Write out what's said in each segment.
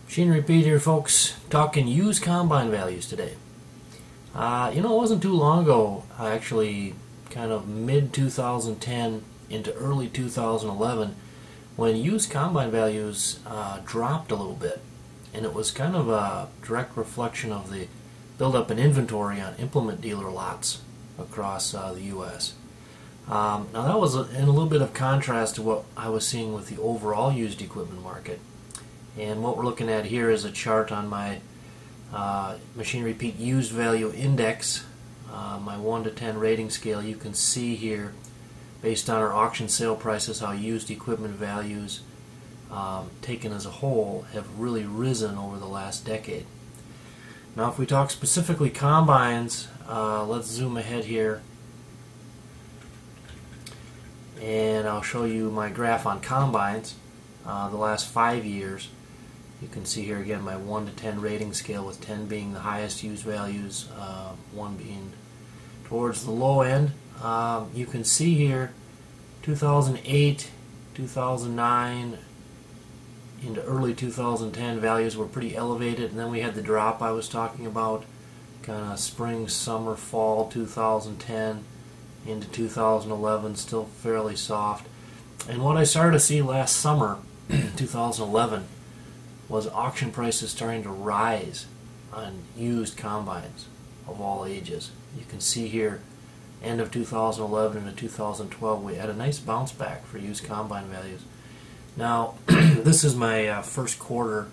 Machinery Pete here, folks, talking used combine values today. It wasn't too long ago, actually kind of mid-2010 into early 2011, when used combine values dropped a little bit. And it was kind of a direct reflection of the buildup in inventory on implement dealer lots across the U.S. Now that was in a little bit of contrast to what I was seeing with the overall used equipment market. And what we're looking at here is a chart on my Machinery Pete Used Value Index, my 1 to 10 rating scale. You can see here, based on our auction sale prices, how used equipment values, taken as a whole, have really risen over the last decade. Now, if we talk specifically combines, let's zoom ahead here, and I'll show you my graph on combines the last 5 years. You can see here again my 1 to 10 rating scale, with 10 being the highest used values, 1 being towards the low end. You can see here 2008, 2009 into early 2010 values were pretty elevated, and then we had the drop I was talking about, kind of spring, summer, fall 2010 into 2011, still fairly soft. And what I started to see last summer 2011 was auction prices starting to rise on used combines of all ages. You can see here, end of 2011 into 2012, we had a nice bounce back for used combine values. Now, this is my first quarter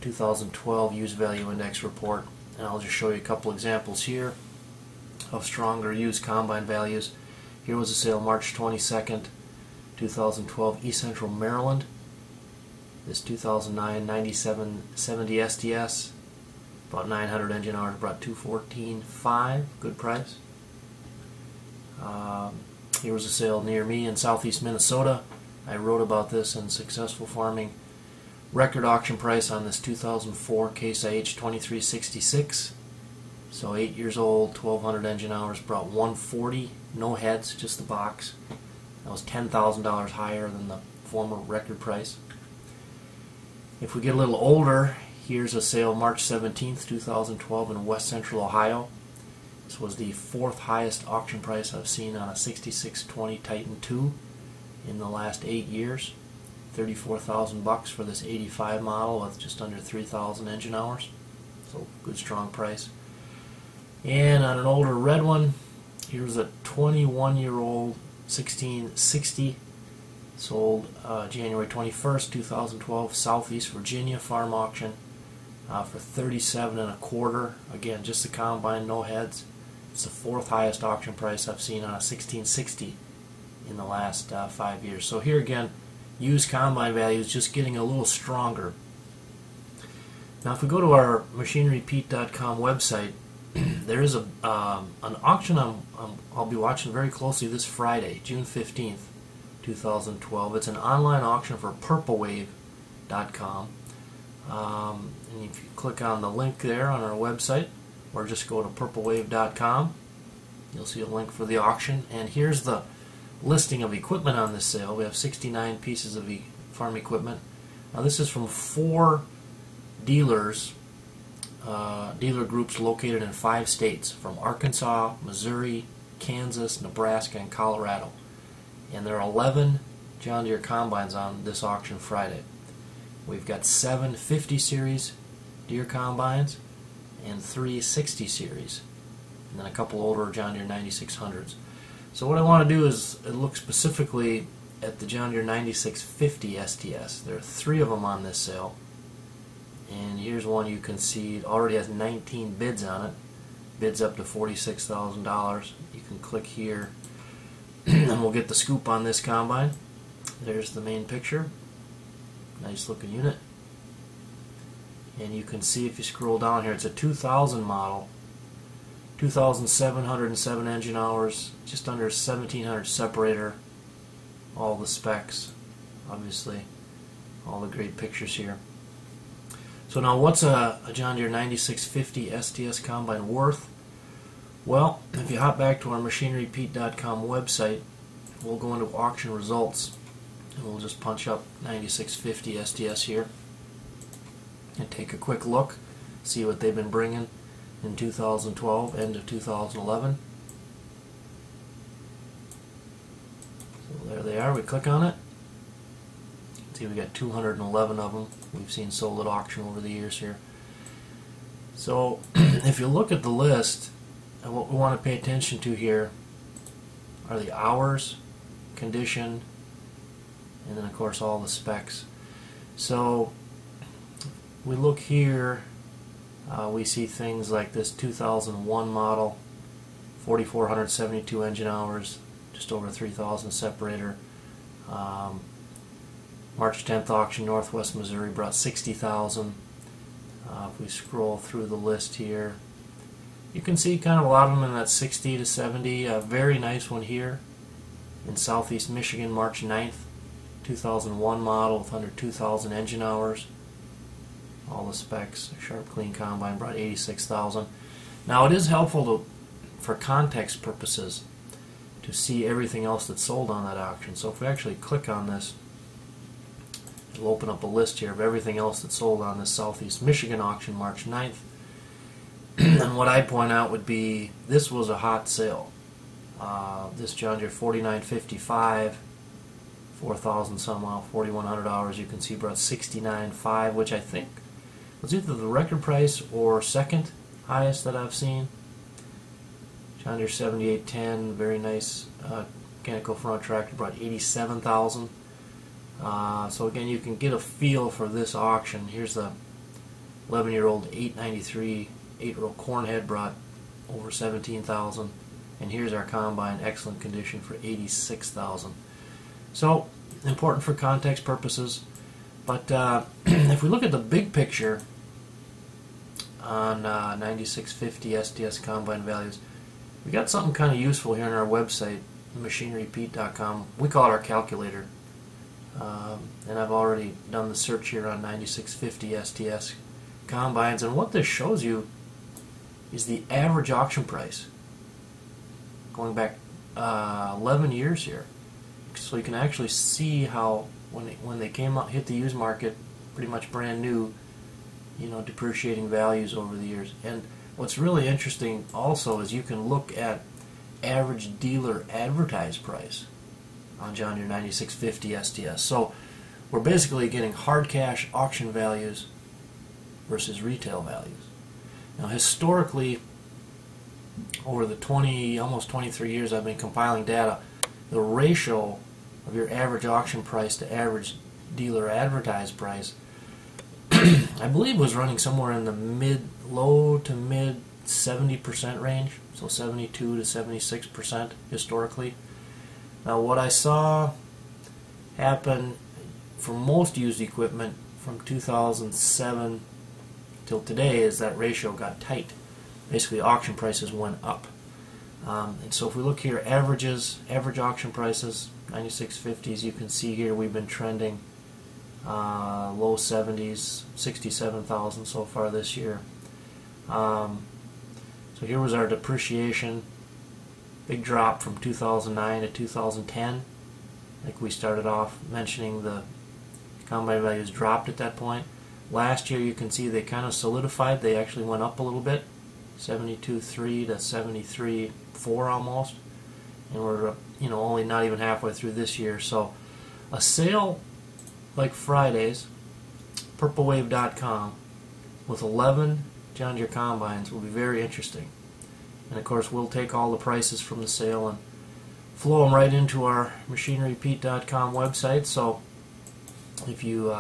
2012 used value index report, and I'll just show you a couple examples here of stronger used combine values. Here was a sale March 22nd, 2012, East Central Maryland. This 2009 9770 STS, about 900 engine hours, brought $214,500, good price. Here was a sale near me in southeast Minnesota. I wrote about this in Successful Farming. Record auction price on this 2004 Case IH 2366. So 8 years old, 1200 engine hours, brought $140,000, no heads, just the box. That was $10,000 higher than the former record price. If we get a little older, here's a sale March 17th, 2012 in West Central Ohio. This was the 4th highest auction price I've seen on a 6620 Titan II in the last 8 years. $34,000 for this 85 model with just under 3,000 engine hours. So good, strong price. And on an older red one, here's a 21-year-old 1660, sold January 21st, 2012, Southeast Virginia farm auction for $37,250. Again, just the combine, no heads. It's the 4th highest auction price I've seen on a 1660 in the last 5 years. So here again, used combine values just getting a little stronger. Now, if we go to our MachineryPete.com website, there is an auction I'll be watching very closely this Friday, June 15th, 2012. It's an online auction for PurpleWave.com. And if you click on the link there on our website, or just go to PurpleWave.com, you'll see a link for the auction. And here's the listing of equipment on this sale. We have 69 pieces of farm equipment. Now, this is from 4 dealers, dealer groups located in 5 states, from Arkansas, Missouri, Kansas, Nebraska, and Colorado. And there are 11 John Deere combines on this auction Friday. We've got 7 50 series Deere combines and 3 60 series, and then a couple older John Deere 9600s. So what I want to do is look specifically at the John Deere 9650 STS. There are 3 of them on this sale, and here's one you can see. It already has 19 bids on it. Bids up to $46,000. You can click here and we'll get the scoop on this combine. There's the main picture. Nice looking unit. And you can see, if you scroll down here, it's a 2000 model, 2,707 engine hours, just under 1,700 separator, all the specs, obviously, all the great pictures here. So now, what's a John Deere 9650 STS combine worth? Well, if you hop back to our MachineryPete.com website, we'll go into auction results, and we'll just punch up 9650 STS here. and take a quick look, see what they've been bringing in 2012, end of 2011. So there they are. We click on it. See, we got 211 of them we've seen sold at auction over the years here. So if you look at the list, and what we want to pay attention to here are the hours, condition, and then of course all the specs. So we look here, we see things like this 2001 model, 4,472 engine hours, just over 3,000 separator. March 10th auction, Northwest Missouri, brought 60,000. If we scroll through the list here, you can see kind of a lot of them in that 60 to 70. A very nice one here in Southeast Michigan, March 9th, 2001 model with under 2,000 engine hours. All the specs. Sharp Clean Combine brought 86,000. Now it is helpful for context purposes to see everything else that's sold on that auction. So if we actually click on this, it'll open up a list here of everything else that's sold on this Southeast Michigan auction, March 9th. And what I'd point out would be this was a hot sale. This John Deere 4955, 4,000 some mile, 4,100 hours. You can see brought 69.5, which I think was either the record price or second highest that I've seen. John Deere 7810, very nice mechanical front tractor, brought 87,000. So again, you can get a feel for this auction. Here's the 11-year-old 893 8-row Cornhead, brought over 17,000, and here's our combine, excellent condition, for 86,000. So important for context purposes. But if we look at the big picture on 9650 SDS combine values, we got something kind of useful here on our website, machinerypete.com. We call it our calculator. And I've already done the search here on 9650 STS combines, and what this shows you is the average auction price going back 11 years here. So you can actually see how when they came out, hit the used market, pretty much brand new, you know, depreciating values over the years. And what's really interesting also is you can look at average dealer advertised price on John Deere 9650 STS. So we're basically getting hard cash auction values versus retail values. Now historically, over the almost 23 years I've been compiling data, the ratio of your average auction price to average dealer advertised price I believe was running somewhere in the low to mid 70% range, so 72 to 76% historically. Now what I saw happen for most used equipment from 2007 till today is that ratio got tight. Basically auction prices went up. And so if we look here, average auction prices, 9650s, you can see here we've been trending low 70s, 67,000 so far this year. So here was our depreciation. Big drop from 2009 to 2010. Like we started off mentioning, the combine values dropped at that point. Last year you can see they kind of solidified. They actually went up a little bit, 72.3 to 73.4 almost, and we're only not even halfway through this year. So a sale like Friday's, purplewave.com, with 11 John Deere combines will be very interesting. And of course we'll take all the prices from the sale and flow them right into our machinerypete.com website. So if you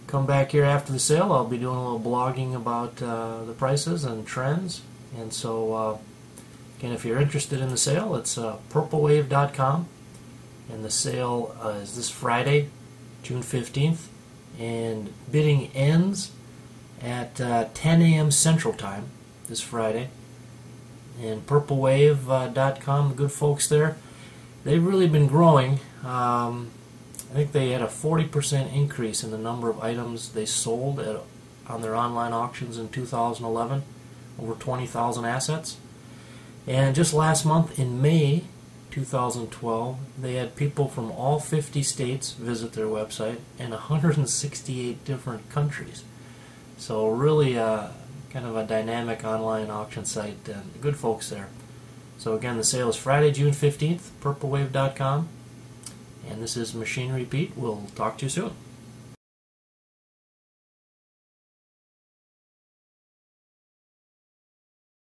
come back here after the sale, I'll be doing a little blogging about the prices and trends. And so again, if you're interested in the sale, it's purplewave.com, and the sale is this Friday, June 15th, and bidding ends at 10 a.m. Central Time this Friday. And purplewave.com, the good folks there, they've really been growing. I think they had a 40% increase in the number of items they sold on their online auctions in 2011, over 20,000 assets. And just last month, in May 2012, they had people from all 50 states visit their website and 168 different countries. So really kind of a dynamic online auction site and good folks there. So again, the sale is Friday, June 15th, purplewave.com. And this is Machinery Pete. We'll talk to you soon.